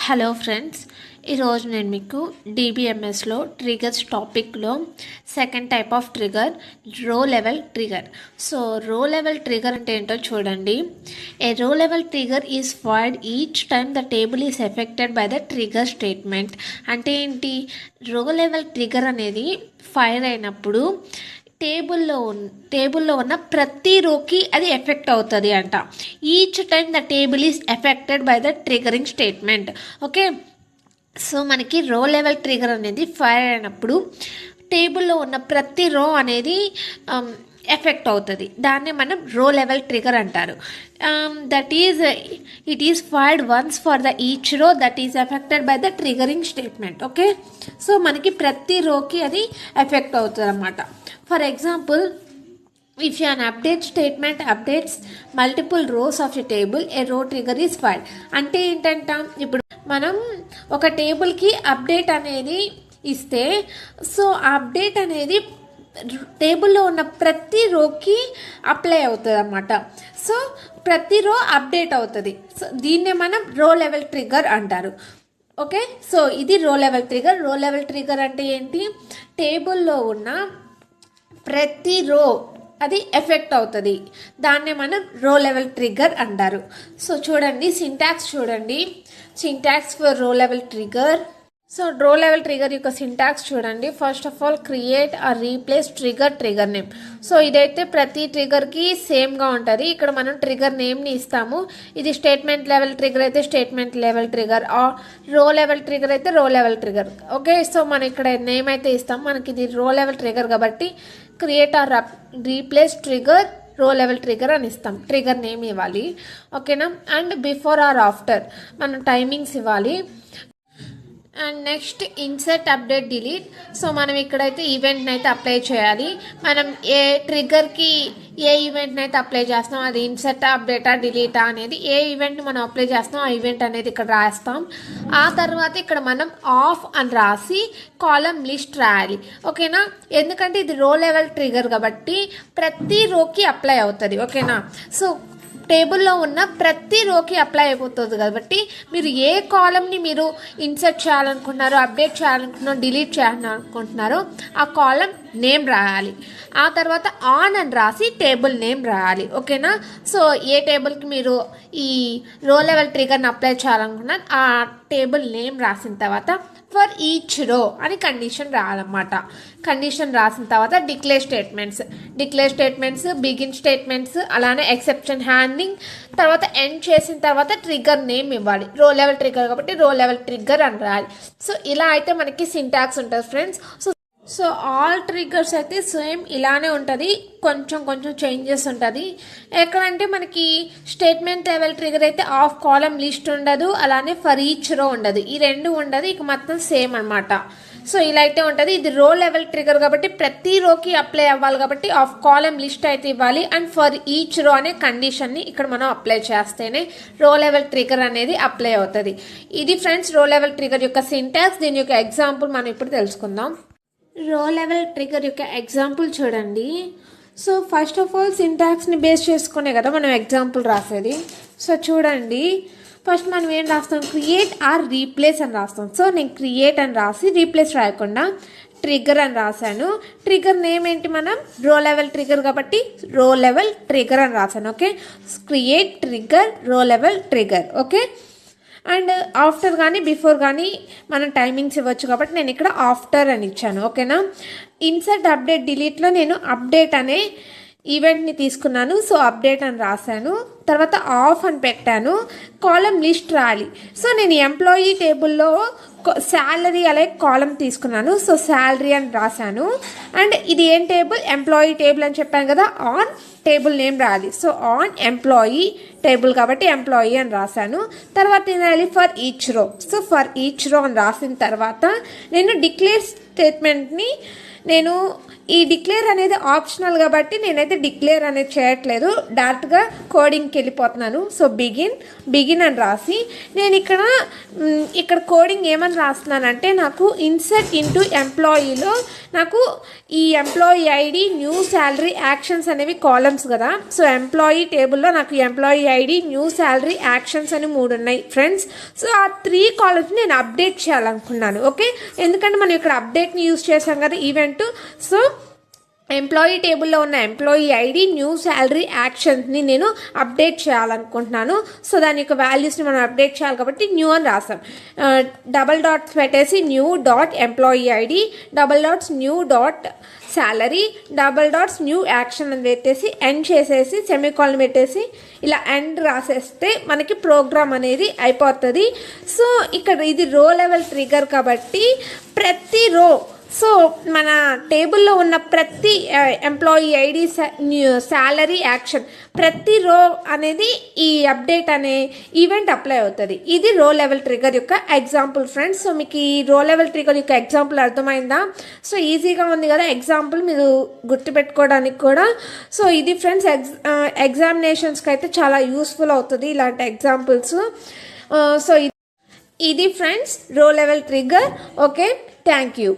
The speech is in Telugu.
హలో ఫ్రెండ్స్, ఈరోజు నేను మీకు డిబిఎంఎస్లో ట్రిగర్స్ టాపిక్లో second type of trigger row level trigger. So row level trigger అంటే ఏంటో చూడండి. A row level trigger is fired each time the table is affected by the trigger statement. అంటే ఏంటి? రో లెవెల్ ట్రిగర్ అనేది ఫైర్ అయినప్పుడు టేబుల్లో ఉన్న ప్రతి రోకి అది ఎఫెక్ట్ అవుతుంది అంట. Each time the table is affected by the triggering statement. Okay, so మనకి రో లెవెల్ ట్రిగర్ అనేది ఫైర్ అయినప్పుడు టేబుల్లో ఉన్న ప్రతి రో అనేది ఎఫెక్ట్ అవుతుంది. దాన్ని మనం రో లెవెల్ ట్రిగర్ అంటారు. It is fired once for the each row that is affected by the triggering statement. Okay, so మనకి ప్రతి రోకి అది ఎఫెక్ట్ అవుతుంది అన్నమాట. For example, if an update statement updates multiple rows of a table, a row trigger is fired. అంటే ఏంటంట, ఇప్పుడు మనం ఒక టేబుల్కి అప్డేట్ అనేది ఇస్తే సో ఆ అప్డేట్ అనేది టేబుల్లో ఉన్న ప్రతి రోకి అప్లై అవుతుంది అన్నమాట. సో ప్రతి రో అప్డేట్ అవుతుంది. సో దీన్నే మనం రో లెవెల్ ట్రిగర్ అంటారు. ఓకే, సో ఇది రో level trigger. Row level trigger అంటే ఏంటి? టేబుల్లో ఉన్న ప్రతి రో అది ఎఫెక్ట్ అవుతుంది. దాన్నే మనం రో లెవెల్ ట్రిగర్ అంటారు. సో చూడండి, సింటాక్స్ చూడండి. సింటాక్స్ ఫర్ రో level trigger. So row level trigger యొక్క సింటాక్స్ చూడండి. First of all, create are replace trigger name. So ఇదైతే ప్రతి ట్రిగర్కి సేమ్గా ఉంటుంది. ఇక్కడ మనం ట్రిగర్ నేమ్ని ఇస్తాము. ఇది స్టేట్మెంట్ లెవెల్ ట్రిగర్ అయితే statement level trigger, row level trigger అయితే రో లెవెల్ ట్రిగర్. ఓకే, సో మనం ఇక్కడ నేమ్ అయితే ఇస్తాం. మనకి ఇది రో లెవెల్ ట్రిగర్ కాబట్టి create are replace trigger row level trigger అని ఇస్తాం. ట్రిగర్ నేమ్ ఇవ్వాలి. ఓకేనా? అండ్ బిఫోర్ ఆర్ ఆఫ్టర్ మనం టైమింగ్స్ ఇవ్వాలి. And next, insert update delete. So మనం ఇక్కడైతే ఈవెంట్ని అయితే అప్లై చేయాలి. మనం ఏ ట్రిగర్కి ఏ ఈవెంట్ని అయితే అప్లై చేస్తాం, అది ఇన్సర్ట్ అప్డేటా డిలీటా అనేది, ఏ ఈవెంట్ మనం అప్లై చేస్తాం ఆ ఈవెంట్ అనేది ఇక్కడ రాస్తాం. ఆ తర్వాత ఇక్కడ మనం ఆఫ్ అని రాసి కాలం లిస్ట్ రాయాలి. ఓకేనా? ఎందుకంటే ఇది రో లెవెల్ ట్రిగర్ కాబట్టి ప్రతి రోకి అప్లై అవుతుంది. ఓకేనా? సో టేబుల్లో ఉన్న ప్రతి రోకి అప్లై అయిపోతుంది కాబట్టి మీరు ఏ కాలంని మీరు ఇన్సర్ట్ చేయాలనుకుంటున్నారో, అప్డేట్ చేయాలనుకుంటున్నారో, డిలీట్ చేయాలనుకుంటున్నారో ఆ కాలం నేమ్ రాయాలి. ఆ తర్వాత ఆన్ అని రాసి టేబుల్ నేమ్ రాయాలి. ఓకేనా? సో ఏ టేబుల్కి మీరు ఈ రో లెవెల్ ట్రిగర్ని అప్లై చేయాలనుకున్నారు ఆ టేబుల్ నేమ్ రాసిన తర్వాత ఫర్ ఈచ్ రో అని కండిషన్ రాయాలన్నమాట. కండిషన్ రాసిన తర్వాత డిక్లేర్ స్టేట్మెంట్స్, బిగిన్ స్టేట్మెంట్స్, అలానే ఎక్సెప్షన్ హ్యాండింగ్, తర్వాత ఎండ్ చేసిన తర్వాత ట్రిగర్ నేమ్ ఇవ్వాలి. రో లెవెల్ ట్రిగర్ కాబట్టి రో లెవెల్ ట్రిగర్ అని రాయాలి. సో ఇలా అయితే మనకి సింటాక్స్ ఉంటుంది ఫ్రెండ్స్. సో ఆల్ ట్రిగర్స్ అయితే సేమ్ ఇలానే ఉంటుంది. కొంచెం చేంజెస్ ఉంటుంది. ఎక్కడంటే మనకి స్టేట్మెంట్ లెవెల్ ట్రిగర్ అయితే ఆఫ్ కాలం లిస్ట్ ఉండదు, అలానే ఫర్ ఈచ్ రో ఉండదు. ఈ రెండు ఉండదు, ఇక మొత్తం సేమ్ అనమాట. సో ఇలా అయితే ఉంటుంది. ఇది రో లెవెల్ ట్రిగర్ కాబట్టి ప్రతి రోకి అప్లై అవ్వాలి కాబట్టి ఆఫ్ కాలం లిస్ట్ అయితే ఇవ్వాలి. అండ్ ఫర్ ఈచ్ రో అనే కండిషన్ని ఇక్కడ మనం అప్లై చేస్తేనే రో లెవెల్ ట్రిగర్ అనేది అప్లై అవుతుంది. ఇది ఫ్రెండ్స్ రో లెవెల్ ట్రిగర్ యొక్క సింటాక్స్. దీని యొక్క ఎగ్జాంపుల్ మనం ఇప్పుడు తెలుసుకుందాం. రో లెవెల్ ట్రిగర్ యొక్క ఎగ్జాంపుల్ చూడండి. సో ఫస్ట్ ఆఫ్ ఆల్, సింటాక్స్ని బేస్ చేసుకునే కదా మనం ఎగ్జాంపుల్ రాసేది. సో చూడండి, ఫస్ట్ మనం ఏం రాస్తాం? క్రియేట్ ఆర్ రీప్లేస్ అని రాస్తాం. సో నేను క్రియేట్ అని రాసి రీప్లేస్ రాయకుండా ట్రిగర్ అని రాశాను. ట్రిగర్ నేమ్ ఏంటి? మనం రో లెవెల్ ట్రిగర్ కాబట్టి రో లెవెల్ ట్రిగర్ అని రాశాను. Okay, create trigger row level trigger. Okay, and after కానీ బిఫోర్ కానీ మనం టైమింగ్స్ ఇవ్వచ్చు కాబట్టి నేను ఇక్కడ ఆఫ్టర్ అని ఇచ్చాను. ఓకేనా? ఇన్సర్ట్ అప్డేట్ డిలీట్లో నేను అప్డేట్ అనే ఈవెంట్ని తీసుకున్నాను. సో అప్డేట్ అని రాశాను. తర్వాత ఆఫ్ అని పెట్టాను. కాలం లిస్ట్ రాయాలి. సో నేను ఎంప్లాయీ టేబుల్లో శాలరీ అనే కాలం తీసుకున్నాను. సో శాలరీ అని రాశాను. అండ్ ఇది ఏం టేబుల్? ఎంప్లాయీ టేబుల్ అని చెప్పాను కదా. ఆన్ టేబుల్ నేమ్ రాయాలి. సో ఆన్ ఎంప్లాయీ టేబుల్ కాబట్టి ఎంప్లాయీ అని రాశాను. తర్వాత నేను రాయాలి for each row. So for each row అని రాసిన తర్వాత నేను డిక్లేర్ స్టేట్మెంట్ని ఈ డిక్లేర్ అనేది ఆప్షనల్ కాబట్టి నేనైతే డిక్లేర్ అనేది చేయట్లేదు, డైరెక్ట్గా కోడింగ్కి వెళ్ళిపోతున్నాను. సో బిగిన్ అని రాసి నేను ఇక్కడ కోడింగ్ ఏమని రాస్తున్నానంటే నాకు ఇన్సర్ట్ ఇంటూ ఎంప్లాయీలో నాకు ఈ employee ID, new salary, actions అనేవి కాలమ్స్ కదా. సో ఎంప్లాయీ టేబుల్లో నాకు employee ID, new salary, actions అని 3 ఉన్నాయి ఫ్రెండ్స్. సో ఆ 3 కాలమ్స్ నేను అప్డేట్ చేయాలనుకున్నాను. ఓకే, ఎందుకంటే మనం ఇక్కడ అప్డేట్ని యూజ్ చేసాం కదా ఈవెంట్. సో ఎంప్లాయీ టేబుల్లో ఉన్న ఎంప్లాయీ ఐడి, న్యూ శాలరీ, యాక్షన్స్ని నేను అప్డేట్ చేయాలనుకుంటున్నాను. సో దాని యొక్క వాల్యూస్ని మనం అప్డేట్ చేయాలి కాబట్టి న్యూ అని రాసాం. డబల్ డాట్స్ పెట్టేసి new dot employee ID, double dots new dot salary, double dots new action అని పెట్టేసి ఎండ్ చేసేసి సెమీకాలన్ పెట్టేసి ఇలా ఎండ్ రాసేస్తే మనకి ప్రోగ్రామ్ అనేది అయిపోతుంది. సో ఇక్కడ ఇది రో లెవెల్ ట్రిగర్ కాబట్టి ప్రతి రో, సో మన టేబుల్లో ఉన్న ప్రతి ఎంప్లాయీ ఐడి, శాలరీ, యాక్షన్ ప్రతి రో అనేది ఈ అప్డేట్ అనే ఈవెంట్ అప్లై అవుతుంది. ఇది రో లెవెల్ ట్రిగర్ యొక్క ఎగ్జాంపుల్ ఫ్రెండ్స్. సో మీకు ఈ రో లెవెల్ ట్రిగర్ యొక్క ఎగ్జాంపుల్ అర్థమైందా? సో ఈజీగా ఉంది కదా ఎగ్జాంపుల్, మీరు గుర్తుపెట్టుకోవడానికి కూడా. సో ఇది ఫ్రెండ్స్ ఎగ్జామినేషన్స్కి అయితే చాలా యూస్ఫుల్ అవుతుంది ఇలాంటి ఎగ్జాంపుల్స్. సో ఇది ఫ్రెండ్స్ రో level trigger. Okay, thank you.